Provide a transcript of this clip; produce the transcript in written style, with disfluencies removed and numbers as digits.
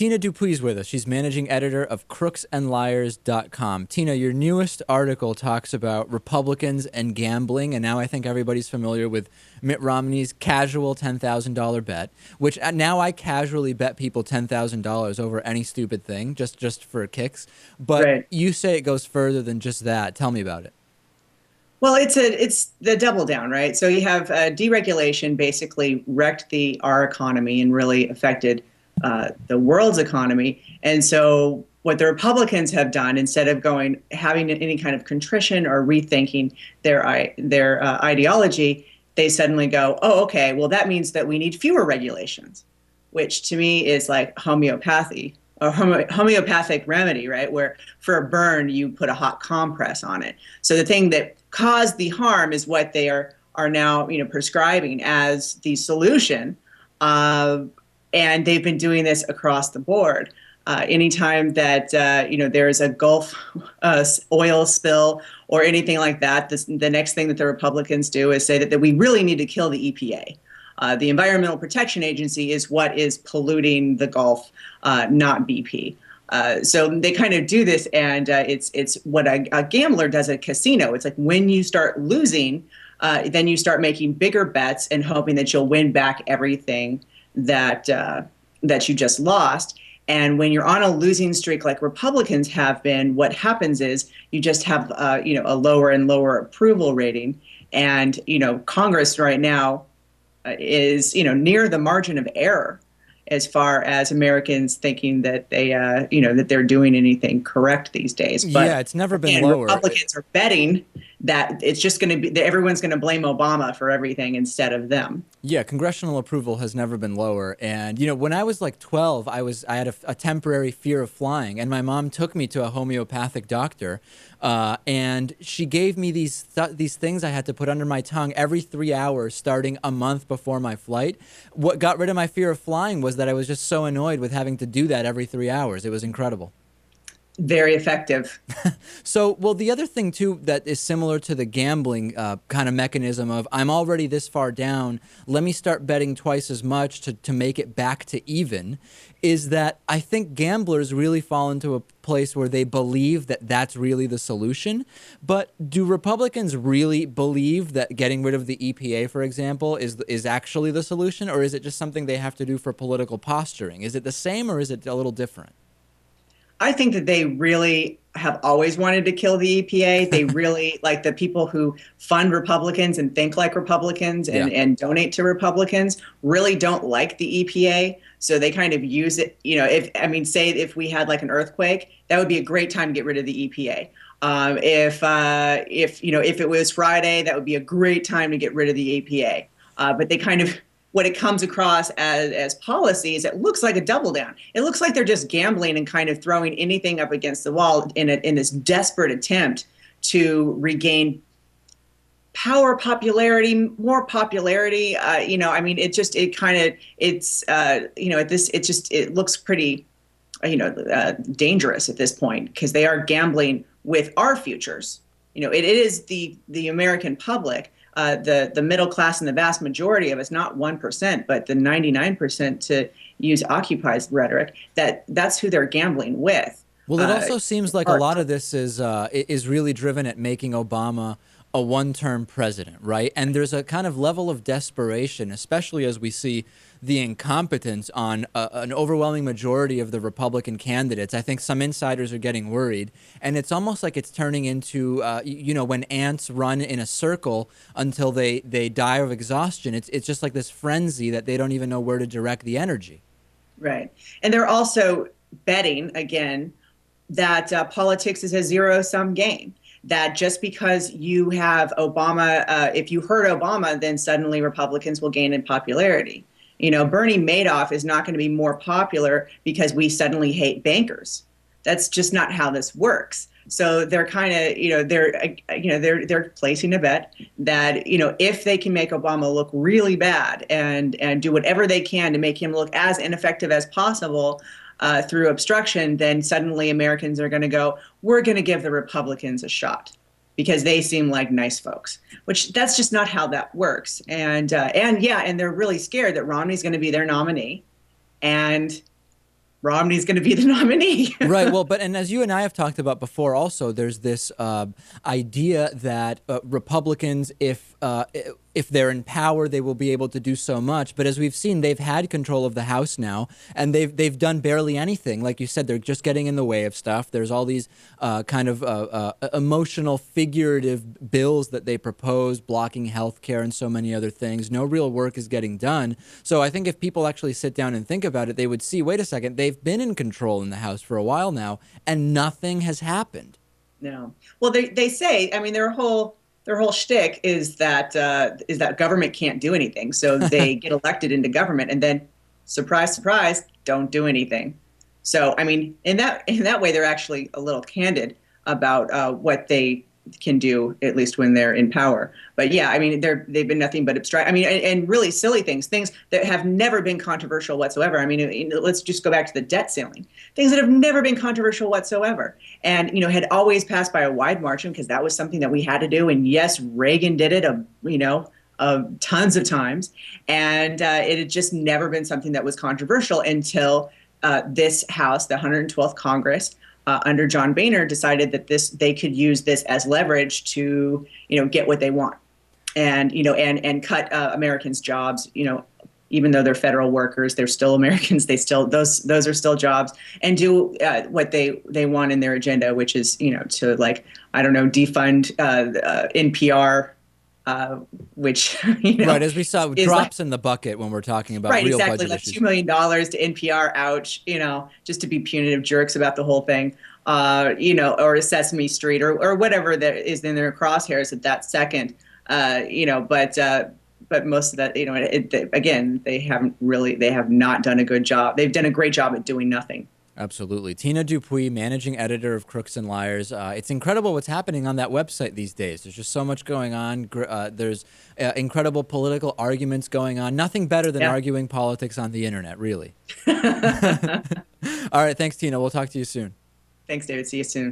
Tina Dupuy's with us. She's managing editor of crooksandliars.com. Tina, your newest article talks about Republicans and gambling, and now I think everybody's familiar with Mitt Romney's casual $10,000 bet, which now I casually bet people $10,000 over any stupid thing, just for kicks. But Right. you say it goes further than just that. Tell me about it. Well, it's the double down, right? So you have deregulation basically wrecked our economy and really affected the world's economy. And so what the Republicans have done, instead of having any kind of contrition or rethinking their ideology, they suddenly go, oh, okay, well that means that we need fewer regulations, which to me is like homeopathy. A homeopathic remedy, right? Where for a burn, you put a hot compress on it. So the thing that caused the harm is what they are now, prescribing as the solution. And they've been doing this across the board. Anytime that, there's a Gulf oil spill or anything like that, the next thing that the Republicans do is say that we really need to kill the EPA. The Environmental Protection Agency is what is polluting the Gulf, not BP. So they kind of do this, and it's what a gambler does at a casino. It's like when you start losing, then you start making bigger bets and hoping that you'll win back everything that you just lost. And when you're on a losing streak like Republicans have been, what happens is you just have a lower and lower approval rating. And Congress right now is near the margin of error as far as Americans thinking that that they're doing anything correct these days. But yeah, it's never been lower. Republicans are betting that it's just going to be that everyone's going to blame Obama for everything instead of them. Yeah, congressional approval has never been lower. And, when I was like 12, I had a temporary fear of flying, and my mom took me to a homeopathic doctor, and she gave me these things I had to put under my tongue every 3 hours starting a month before my flight. What got rid of my fear of flying was that I was just so annoyed with having to do that every 3 hours. It was incredible. Very effective. So, well, the other thing, too, that is similar to the gambling kind of mechanism of I'm already this far down, let me start betting twice as much to make it back to even, is that I think gamblers really fall into a place where they believe that that's really the solution. But do Republicans really believe that getting rid of the EPA, for example, is actually the solution? Or is it just something they have to do for political posturing? Is it the same or is it a little different? I think that they really have always wanted to kill the EPA. They really, like the people who fund Republicans and think like Republicans and donate to Republicans, really don't like the EPA. So they kind of use it, say if we had like an earthquake, that would be a great time to get rid of the EPA. If it was Friday, that would be a great time to get rid of the EPA. But they kind of, what it comes across as policies, it looks like a double down. It looks like they're just gambling and kind of throwing anything up against the wall in this desperate attempt to regain power, popularity, more popularity. It looks pretty, dangerous at this point because they are gambling with our futures. It is the American public. The middle class and the vast majority of us, not 1%, but the 99%, to use Occupy's rhetoric, that's who they're gambling with. Well, it also seems like a lot of this is really driven at making Obama a one-term president, right? And there's a kind of level of desperation, especially as we see the incompetence on an overwhelming majority of the Republican candidates. I think some insiders are getting worried, and it's almost like it's turning into, when ants run in a circle until they die of exhaustion. It's just like this frenzy that they don't even know where to direct the energy. Right. And they're also betting, again, that politics is a zero-sum game. That just because you have Obama, if you hurt Obama, then suddenly Republicans will gain in popularity. Bernie Madoff is not going to be more popular because we suddenly hate bankers. That's just not how this works. So they're kind of, they're placing a bet that, if they can make Obama look really bad and do whatever they can to make him look as ineffective as possible, through obstruction, then suddenly Americans are going to go, we're going to give the Republicans a shot because they seem like nice folks, which that's just not how that works. And they're really scared that Romney's going to be their nominee. And Romney's going to be the nominee. Right. Well, and as you and I have talked about before, also there's this idea that Republicans, if they're in power, they will be able to do so much. But as we've seen, they've had control of the House now, and they've done barely anything. Like you said, they're just getting in the way of stuff. There's all these kind of emotional, figurative bills that they propose, blocking health care and so many other things. No real work is getting done. So I think if people actually sit down and think about it, they would see, wait a second, they've been in control in the House for a while now, and nothing has happened. No. Well, they say, I mean, their whole shtick is that government can't do anything. So they get elected into government, and then, surprise, surprise, don't do anything. So I mean, in that way, they're actually a little candid about what they can do, at least when they're in power. But yeah, I mean, they've been nothing but abstract. I mean, and really silly things that have never been controversial whatsoever. I mean, let's just go back to the debt ceiling, things that have never been controversial whatsoever, and had always passed by a wide margin because that was something that we had to do. And yes, Reagan did it, tons of times, and it had just never been something that was controversial until this House, the 112th Congress, under John Boehner, decided that they could use this as leverage to get what they want, and cut Americans' jobs. Even though they're federal workers, they're still Americans. Those are still jobs, and do what they want in their agenda, which is to defund NPR. Which right, as we saw, drops in the bucket when we're talking about real budget like issues. $2 million to NPR, ouch, just to be punitive jerks about the whole thing, or Sesame Street or whatever that is in their crosshairs at that second, but most of that, again, they have not done a good job. They've done a great job at doing nothing. Absolutely. Tina Dupuy, managing editor of Crooks and Liars. It's incredible what's happening on that website these days. There's just so much going on. There's incredible political arguments going on. Nothing better than arguing politics on the internet, really. All right. Thanks, Tina. We'll talk to you soon. Thanks, David. See you soon.